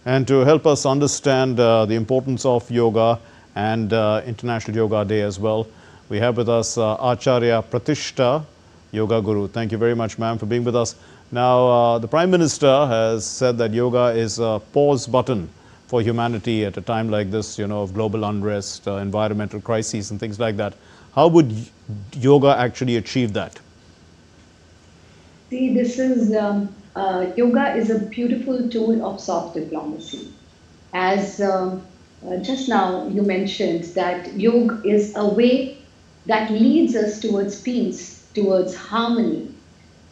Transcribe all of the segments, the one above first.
And to help us understand the importance of yoga and International Yoga Day as well, we have with us Acharya Pratishta, Yoga Guru. Thank you very much, ma'am, for being with us. Now, the Prime Minister has said that yoga is a pause button for humanity at a time like this, of global unrest, environmental crises and things like that. How would yoga actually achieve that? See, this is yoga is a beautiful tool of soft diplomacy. As just now you mentioned that yoga is a way that leads us towards peace, towards harmony.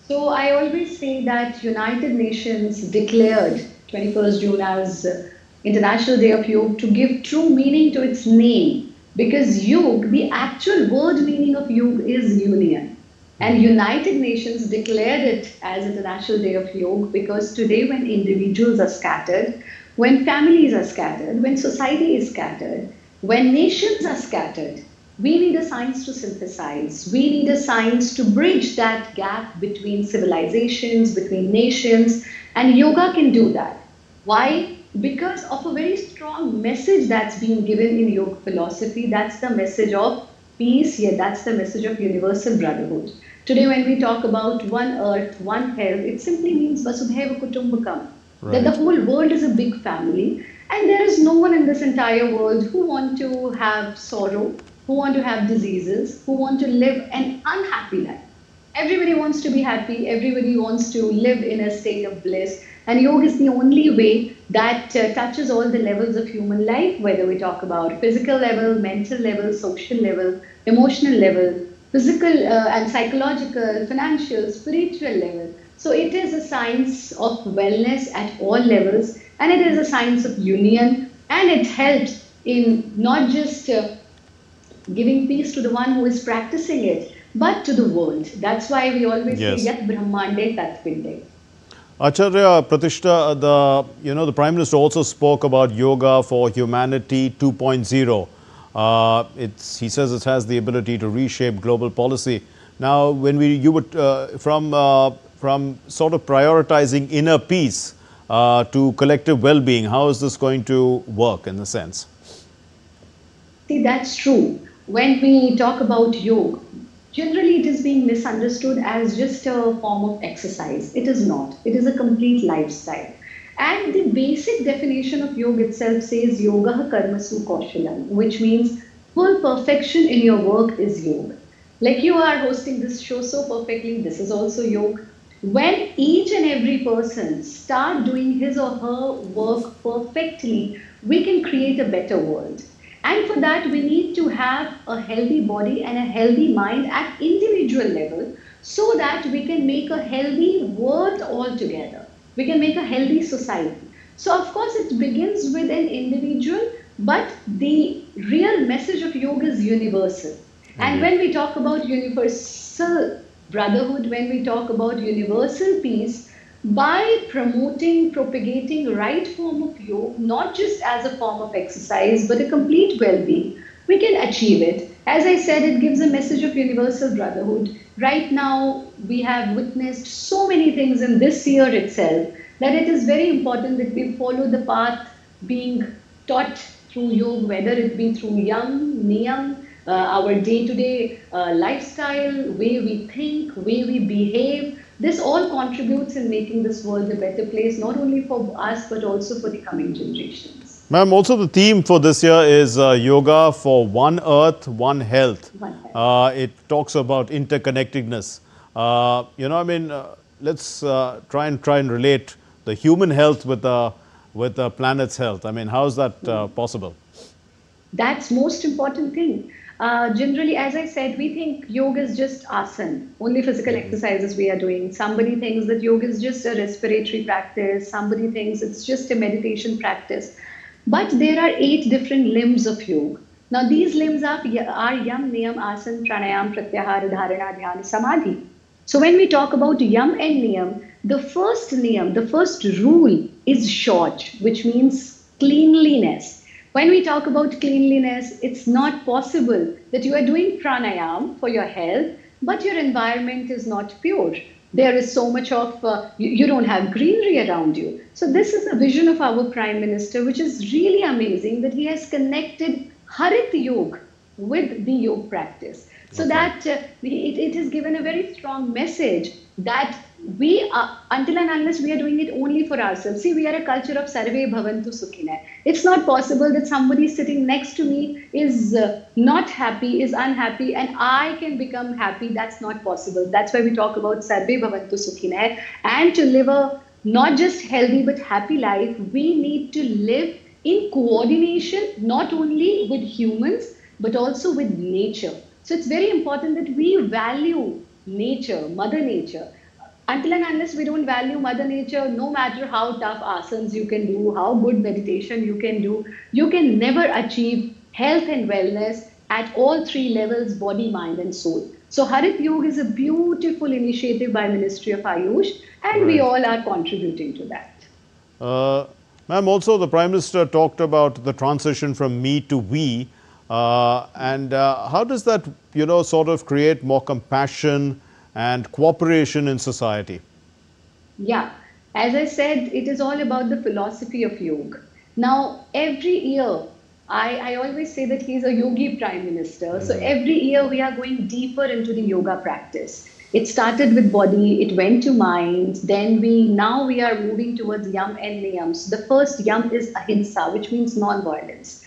So I always say that United Nations declared 21st June as International Day of Yoga to give true meaning to its name because yoga, the actual word meaning of yoga is union. And United Nations declared it as International Day of Yoga because today when individuals are scattered, when families are scattered, when society is scattered, when nations are scattered, we need a science to synthesize. We need a science to bridge that gap between civilizations, between nations, and yoga can do that. Why? Because of a very strong message that's been given in yoga philosophy. That's the message of peace, yeah, that's the message of universal brotherhood. Today, when we talk about one earth, one health, it simply means Vasudhaiva Kutumbakam, that the Right. whole world is a big family, and there is no one in this entire world who want to have sorrow, who want to have diseases, who want to live an unhappy life. Everybody wants to be happy, everybody wants to live in a state of bliss, and yoga is the only way that touches all the levels of human life, whether we talk about physical level, mental level, social level, emotional level, physical and psychological, financial, spiritual level. So it is a science of wellness at all levels, and it is a science of union, and it helps in not just giving peace to the one who is practicing it, but to the world. That's why we always say, Yes. Yat Brahmande Tat Pinde. Acharya Pratishta, the Prime Minister also spoke about yoga for humanity 2.0. He says it has the ability to reshape global policy. Now, when you would from sort of prioritizing inner peace to collective well-being, how is this going to work in a sense? See, that's true. When we talk about yoga, generally it is being misunderstood as just a form of exercise. It is not. It is a complete lifestyle. And the basic definition of yoga itself says yoga karmasu kaushalam, which means full perfection in your work is yoga. Like you are hosting this show so perfectly, this is also yoga. When each and every person start doing his or her work perfectly, we can create a better world. And for that, we need to have a healthy body and a healthy mind at individual level so that we can make a healthy world altogether. We can make a healthy society. So, of course, it begins with an individual, but the real message of yoga is universal. And Indeed. when we talk about universal brotherhood, when we talk about universal peace, by promoting, propagating right form of yoga, not just as a form of exercise, but a complete well-being, we can achieve it. As I said, it gives a message of universal brotherhood. Right now, we have witnessed so many things in this year itself that it is very important that we follow the path being taught through yoga, whether it be through yam, niyam, our day-to-day lifestyle, way we think, way we behave. This all contributes in making this world a better place, not only for us, but also for the coming generations. Ma'am, also the theme for this year is yoga for one earth, one health. One health. It talks about interconnectedness. Let's try and relate the human health with the planet's health. I mean, how is that possible? That's most important thing. Generally, as I said, we think yoga is just asana, only physical exercises we are doing. Somebody thinks that yoga is just a respiratory practice. Somebody thinks it's just a meditation practice. But there are 8 different limbs of yoga. Now, these limbs are yam, niyam, asana, pranayam, pratyahara, dharana, dhyana, samadhi. So when we talk about yam and niyam, the first rule is short, which means cleanliness. When we talk about cleanliness, it's not possible that you are doing pranayam for your health, but your environment is not pure. There is so much of, you don't have greenery around you. So this is a vision of our Prime Minister, which is really amazing that he has connected Harit Yoga with the yoga practice. So Okay. that it has given a very strong message that we are, until and unless we are doing it only for ourselves. See, we are a culture of sarve bhavantu sukhine. It's not possible that somebody sitting next to me is not happy, is unhappy, and I can become happy. That's not possible. That's why we talk about sarve bhavantu sukhine. And to live a not just healthy but happy life, we need to live in coordination, not only with humans, but also with nature. So it's very important that we value nature, Mother Nature. Until and unless we don't value Mother Nature, no matter how tough asanas you can do, how good meditation you can do, you can never achieve health and wellness at all three levels, body, mind, and soul. So Harit Yoga is a beautiful initiative by Ministry of Ayush, and we Right. all are contributing to that. Uh, Ma'am, also the Prime Minister talked about the transition from me to we. And how does that, sort of create more compassion and cooperation in society? Yeah, as I said, it is all about the philosophy of yoga. Now, every year, I always say that he's a yogi prime minister. So every year we are going deeper into the yoga practice. It started with body, it went to mind, then we are moving towards yam and niyams. The first yam is ahimsa, which means non-violence.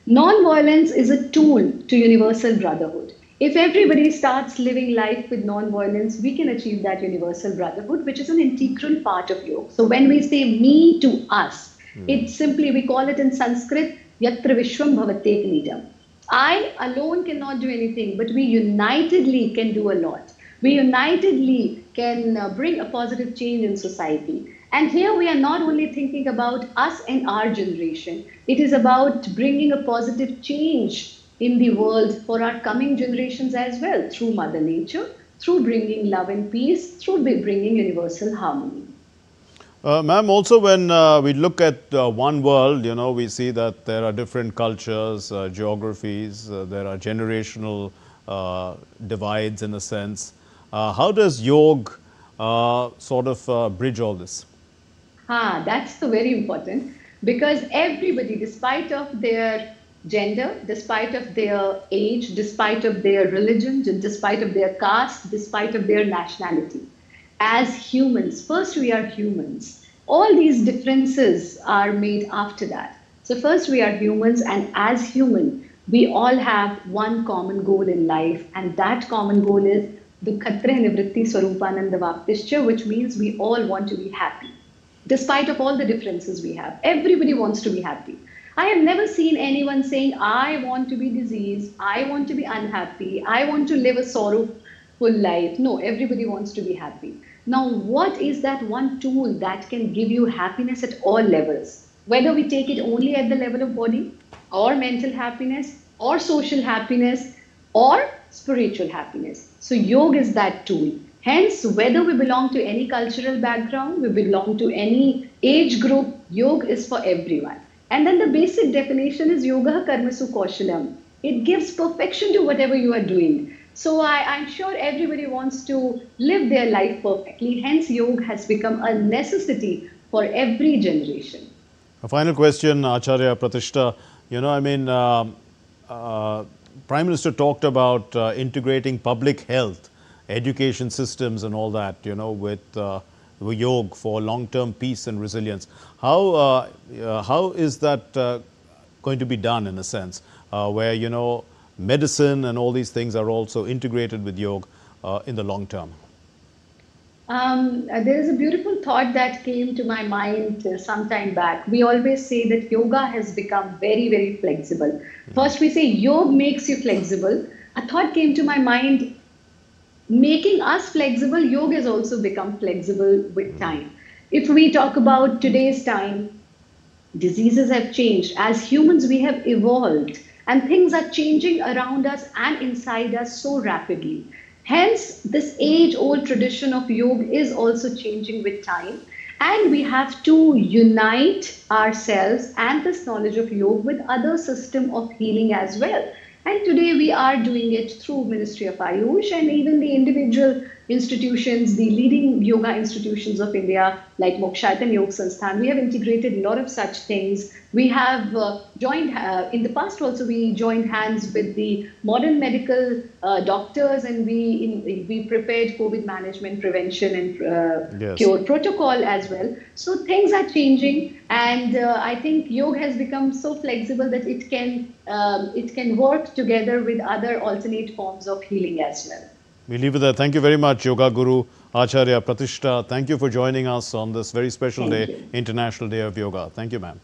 Non-violence is a tool to universal brotherhood. If everybody starts living life with non-violence, we can achieve that universal brotherhood, which is an integral part of yoga. So when we say me to us, it simply, we call it in Sanskrit, yatra vishwam bhavatek nidam. I alone cannot do anything, but we unitedly can do a lot. We unitedly can bring a positive change in society. And here we are not only thinking about us and our generation, it is about bringing a positive change in the world for our coming generations as well, through Mother Nature, through bringing love and peace, through bringing universal harmony. Ma'am, also when we look at one world, we see that there are different cultures, geographies, there are generational divides in a sense. How does yoga sort of bridge all this? That's the very important, because everybody, despite of their gender, despite of their age, despite of their religion, despite of their caste, despite of their nationality, as humans, first we are humans. All these differences are made after that. So first we are humans, and as human, we all have one common goal in life, and that common goal is Dukkhatre Nivritti Swarupananda Vaptischa, which means we all want to be happy despite of all the differences we have. Everybody wants to be happy. I have never seen anyone saying, I want to be diseased, I want to be unhappy, I want to live a sorrowful life. No, everybody wants to be happy. Now, what is that one tool that can give you happiness at all levels? Whether we take it only at the level of body, or mental happiness, or social happiness, or spiritual happiness. So, yoga is that tool. Hence, whether we belong to any cultural background, we belong to any age group, yoga is for everyone. And then the basic definition is yoga karmasu kaushalam. It gives perfection to whatever you are doing. So I'm sure everybody wants to live their life perfectly. Hence, yoga has become a necessity for every generation. A final question, Acharya Pratishta. I mean, Prime Minister talked about integrating public health, education systems, and all that. With yoga for long-term peace and resilience. How is that going to be done in a sense, where medicine and all these things are also integrated with yoga in the long term? There is a beautiful thought that came to my mind some time back. We always say that yoga has become very, very flexible. First, we say yoga makes you flexible. A thought came to my mind, making us flexible, yoga has also become flexible with time. If we talk about today's time, diseases have changed. As humans, we have evolved, and things are changing around us and inside us so rapidly. Hence, this age old tradition of yoga is also changing with time. And we have to unite ourselves and this knowledge of yoga with other system of healing as well. And today we are doing it through Ministry of Ayush and even the individual institutions, the leading yoga institutions of India, like Mokshayatan Yoga Sansthan, we have integrated a lot of such things. We have joined, in the past also, we joined hands with the modern medical doctors, and we prepared COVID management, prevention, and Yes. cure protocol as well. So things are changing, and I think yoga has become so flexible that it can work together with other alternate forms of healing as well. We leave it there. Thank you very much, Yoga Guru Acharya Pratishta. Thank you for joining us on this very special Thank day, you. International Day of Yoga. Thank you, ma'am.